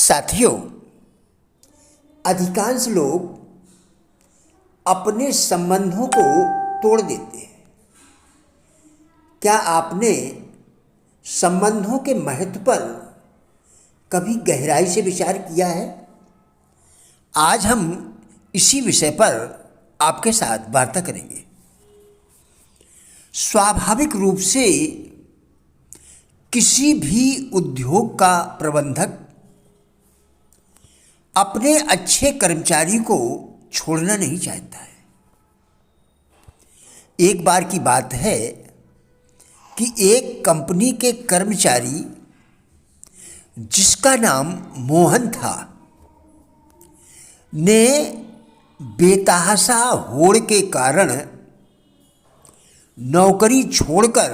साथियों, अधिकांश लोग अपने संबंधों को तोड़ देते हैं। क्या आपने संबंधों के महत्व पर कभी गहराई से विचार किया है? आज हम इसी विषय पर आपके साथ वार्ता करेंगे। स्वाभाविक रूप से किसी भी उद्योग का प्रबंधक अपने अच्छे कर्मचारी को छोड़ना नहीं चाहता है। एक बार की बात है कि एक कंपनी के कर्मचारी, जिसका नाम मोहन था, ने बेतहाशा होड़ के कारण नौकरी छोड़कर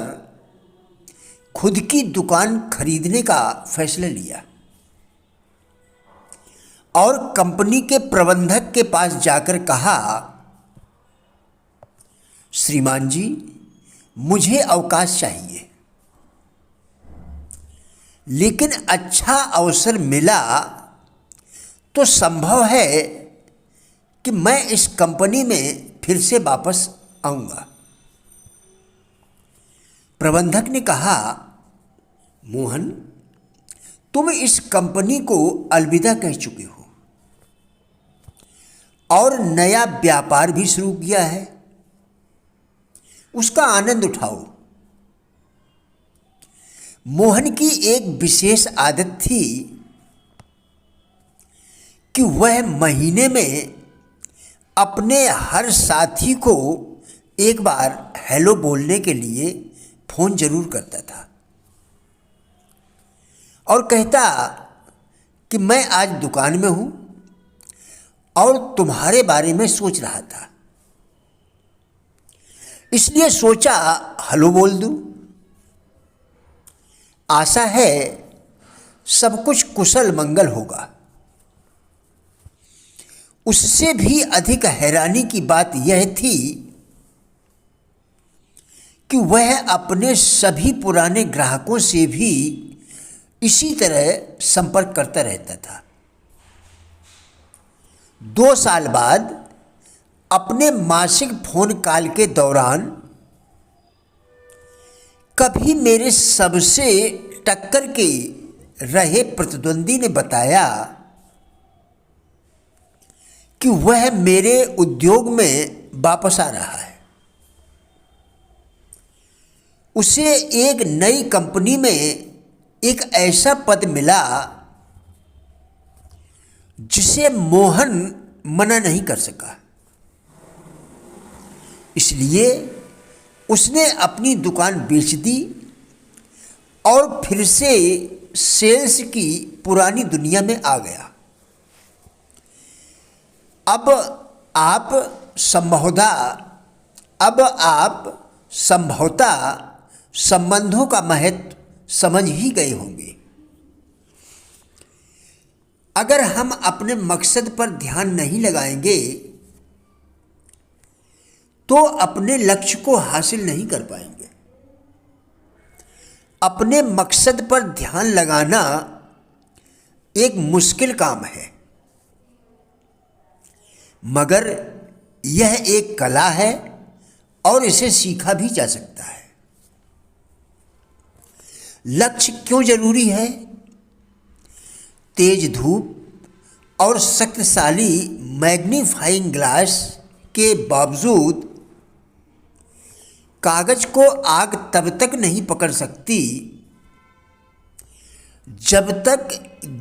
खुद की दुकान खरीदने का फैसला लिया और कंपनी के प्रबंधक के पास जाकर कहा, श्रीमान जी, मुझे अवकाश चाहिए, लेकिन अच्छा अवसर मिला तो संभव है कि मैं इस कंपनी में फिर से वापस आऊँगा। प्रबंधक ने कहा, मोहन, तुम इस कंपनी को अलविदा कह चुके हो और नया व्यापार भी शुरू किया है, उसका आनंद उठाओ। मोहन की एक विशेष आदत थी कि वह महीने में अपने हर साथी को एक बार हेलो बोलने के लिए फ़ोन जरूर करता था और कहता कि मैं आज दुकान में हूँ और तुम्हारे बारे में सोच रहा था, इसलिए सोचा हेलो बोल दूँ। आशा है सब कुछ कुशल मंगल होगा। उससे भी अधिक हैरानी की बात यह थी कि वह अपने सभी पुराने ग्राहकों से भी इसी तरह संपर्क करता रहता था। 2 साल बाद अपने मासिक फोन कॉल के दौरान कभी मेरे सबसे टक्कर के रहे प्रतिद्वंदी ने बताया कि वह मेरे उद्योग में वापस आ रहा है। उसे एक नई कंपनी में एक ऐसा पद मिला जिसे मोहन मना नहीं कर सका, इसलिए उसने अपनी दुकान बेच दी और फिर से सेल्स की पुरानी दुनिया में आ गया। अब आप संभवतः संबंधों का महत्व समझ ही गए होंगे। अगर हम अपने मकसद पर ध्यान नहीं लगाएंगे तो अपने लक्ष्य को हासिल नहीं कर पाएंगे। अपने मकसद पर ध्यान लगाना एक मुश्किल काम है, मगर यह एक कला है और इसे सीखा भी जा सकता है। लक्ष्य क्यों जरूरी है? तेज धूप और शक्तिशाली मैग्नीफाइंग ग्लास के बावजूद कागज को आग तब तक नहीं पकड़ सकती जब तक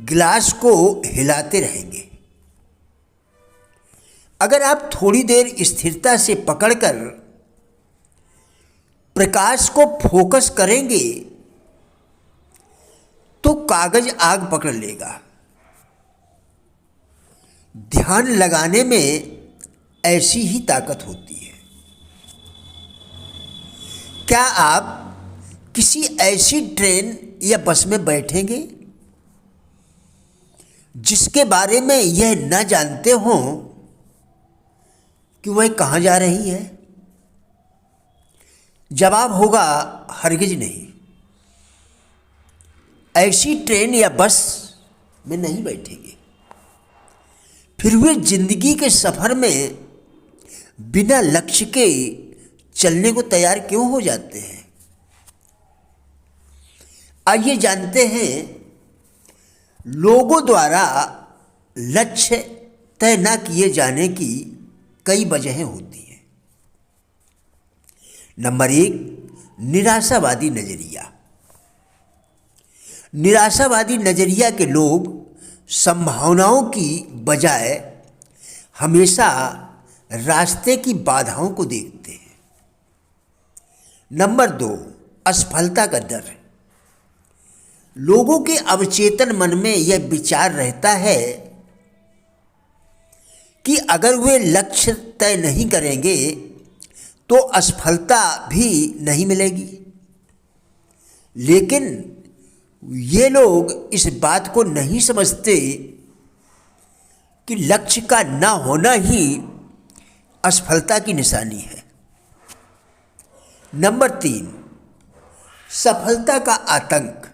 ग्लास को हिलाते रहेंगे। अगर आप थोड़ी देर स्थिरता से पकड़कर प्रकाश को फोकस करेंगे तो कागज आग पकड़ लेगा। ध्यान लगाने में ऐसी ही ताकत होती है। क्या आप किसी ऐसी ट्रेन या बस में बैठेंगे जिसके बारे में यह न जानते हों कि वह कहाँ जा रही है? जवाब होगा, हरगिज नहीं। ऐसी ट्रेन या बस में नहीं बैठेंगे, फिर वे जिंदगी के सफर में बिना लक्ष्य के चलने को तैयार क्यों हो जाते हैं? आइए जानते हैं लोगों द्वारा लक्ष्य तय न किए जाने की कई वजहें होती हैं। नंबर 1, निराशावादी नजरिया। निराशावादी नजरिया के लोग संभावनाओं की बजाय हमेशा रास्ते की बाधाओं को देखते हैं। नंबर 2, असफलता का डर। लोगों के अवचेतन मन में यह विचार रहता है कि अगर वे लक्ष्य तय नहीं करेंगे तो असफलता भी नहीं मिलेगी। लेकिन ये लोग इस बात को नहीं समझते कि लक्ष्य का न होना ही असफलता की निशानी है। नंबर 3, सफलता का आतंक।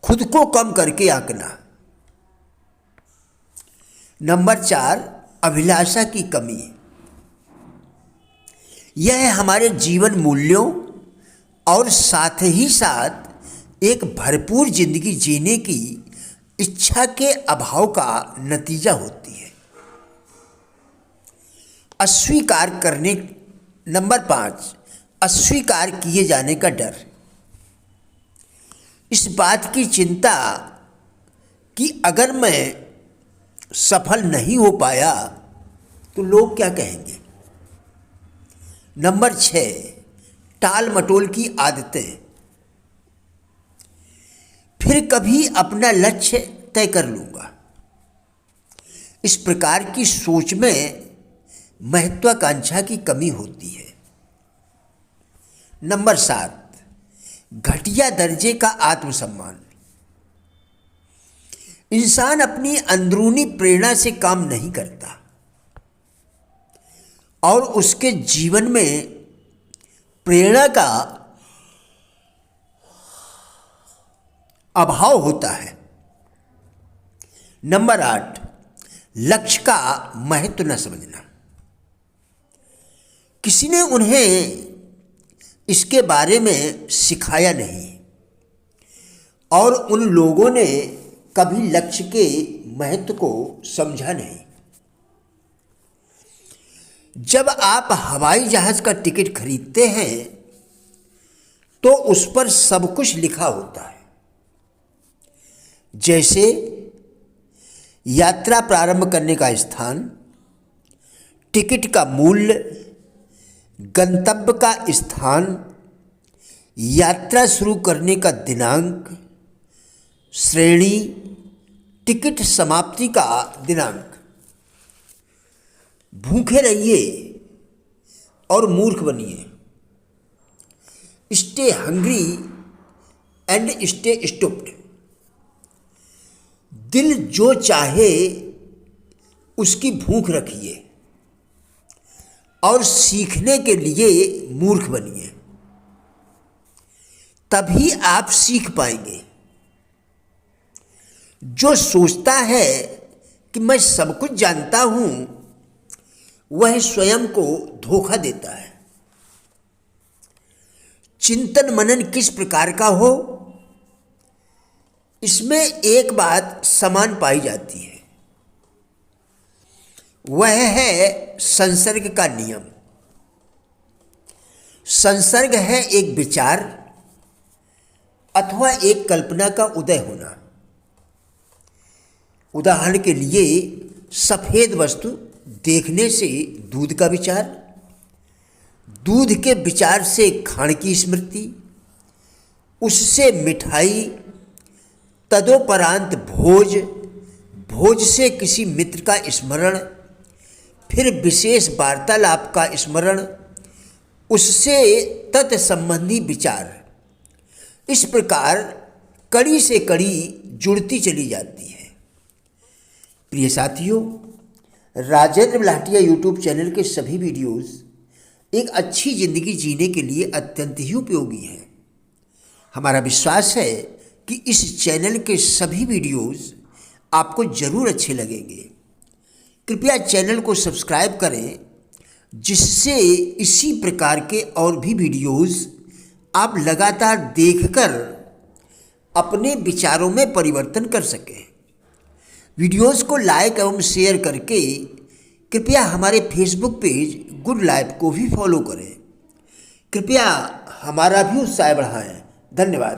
खुद को कम करके आंकना। नंबर 4, अभिलाषा की कमी। यह हमारे जीवन मूल्यों और साथ ही साथ एक भरपूर जिंदगी जीने की इच्छा के अभाव का नतीजा होती है। अस्वीकार करने। नंबर 5, अस्वीकार किए जाने का डर। इस बात की चिंता कि अगर मैं सफल नहीं हो पाया तो लोग क्या कहेंगे। नंबर 6, टाल मटोल की आदतें। फिर कभी अपना लक्ष्य तय कर लूँगा। इस प्रकार की सोच में महत्वाकांक्षा की कमी होती है। नंबर 7, घटिया दर्जे का आत्मसम्मान। इंसान अपनी अंदरूनी प्रेरणा से काम नहीं करता और उसके जीवन में प्रेरणा का अभाव होता है। नंबर 8, लक्ष्य का महत्व न समझना। किसी ने उन्हें इसके बारे में सिखाया नहीं और उन लोगों ने कभी लक्ष्य के महत्व को समझा नहीं। जब आप हवाई जहाज का टिकट खरीदते हैं तो उस पर सब कुछ लिखा होता है, जैसे यात्रा प्रारंभ करने का स्थान, टिकट का मूल्य, गंतव्य का स्थान, यात्रा शुरू करने का दिनांक, श्रेणी, टिकट समाप्ति का दिनांक। भूखे रहिए और मूर्ख बनिए। Stay hungry and stay stupid. दिल जो चाहे उसकी भूख रखिए और सीखने के लिए मूर्ख बनिए, तभी आप सीख पाएंगे। जो सोचता है कि मैं सब कुछ जानता हूं, वह स्वयं को धोखा देता है। चिंतन मनन किस प्रकार का हो, इसमें एक बात समान पाई जाती है, वह है संसर्ग का नियम। संसर्ग है एक विचार अथवा एक कल्पना का उदय होना। उदाहरण के लिए सफेद वस्तु देखने से दूध का विचार, दूध के विचार से खाने की स्मृति, उससे मिठाई, तदोपरांत भोज, भोज से किसी मित्र का स्मरण, फिर विशेष वार्तालाप का स्मरण, उससे तत्संबंधी विचार। इस प्रकार कड़ी से कड़ी जुड़ती चली जाती है। प्रिय साथियों, राजेंद्र बलाटिया यूट्यूब चैनल के सभी वीडियोस एक अच्छी ज़िंदगी जीने के लिए अत्यंत ही उपयोगी हैं। हमारा विश्वास है कि कि इस चैनल के सभी वीडियोस आपको ज़रूर अच्छे लगेंगे। कृपया चैनल को सब्सक्राइब करें, जिससे इसी प्रकार के और भी वीडियोस आप लगातार देखकर अपने विचारों में परिवर्तन कर सकें। वीडियोस को लाइक एवं शेयर करके कृपया हमारे फेसबुक पेज गुड लाइफ को भी फॉलो करें। कृपया हमारा भी उत्साह बढ़ाएं। धन्यवाद।